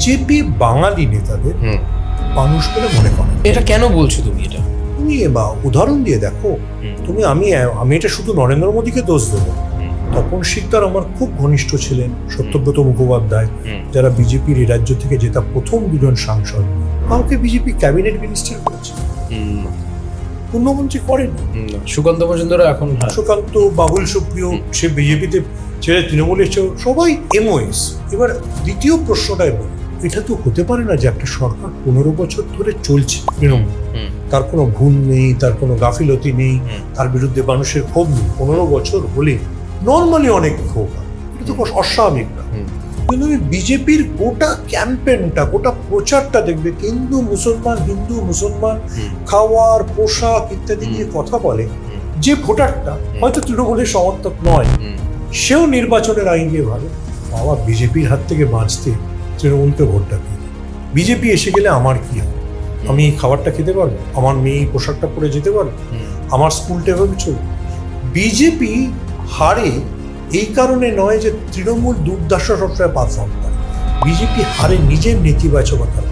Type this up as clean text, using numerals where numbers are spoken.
BJP বাঙালি নেতাদের মানুষ বলে মনে করে। এটা কেন বলছো তুমি? এটা তুমি উদাহরণ দিয়ে দেখো। তুমি আমি এটা শুধু নরেন্দ্র মোদীকে দোষ দেবো। তপন শিকদার আমার খুব ঘনিষ্ঠ ছিলেন, সত্যব্রত মুখোপাধ্যায়, যারা বিজেপির এই রাজ্য থেকে জেতা প্রথম দুজন সাংসদ, কাউকে বিজেপি ক্যাবিনেট মিনিস্টার করেছে, পূর্ণমন্ত্রী করেনি। সুকান্ত মজুমদারও এখন সুকান্ত, বাবুল সুপ্রিয়, সে বিজেপিতে ছেড়ে তৃণমূলে সবাই এমওএস। এবার দ্বিতীয় প্রশ্নটাই বলি, এটা তো হতে পারে না যে একটা সরকার 15 বছর ধরে চলছে তৃণমূল, তার কোনো ভুল নেই, তার কোনো গাফিলতি নেই, তার বিরুদ্ধে মানুষের ক্ষোভ নেই। 15 বছর হলে নর্মালি অনেক ক্ষোভ, এটা তো অস্বাভাবিক না। কিন্তু বিজেপির গোটা ক্যাম্পেনটা, গোটা প্রচারটা দেখবে হিন্দু মুসলমান খাওয়ার, পোশাক ইত্যাদি নিয়ে কথা বলে। যে ভোটারটা হয়তো তৃণমূলের সমর্থক নয়, সেও নির্বাচনের আইন নিয়ে ভাবে বাবা বিজেপির হাত থেকে বাঁচতে তৃণমূলকে ভোটটা দিই। বিজেপি এসে গেলে আমার কি হবে? আমি এই খাবারটা খেতে পারবো, আমার মেয়ে পোশাকটা পরে যেতে পারবো, আমার স্কুলটা এভাবে চলবে। বিজেপি হারে এই কারণে নয় যে তৃণমূল দুর্দশা সবসময় পারফর্ম করে, বিজেপি হারে নিজের নেতিবাচকতার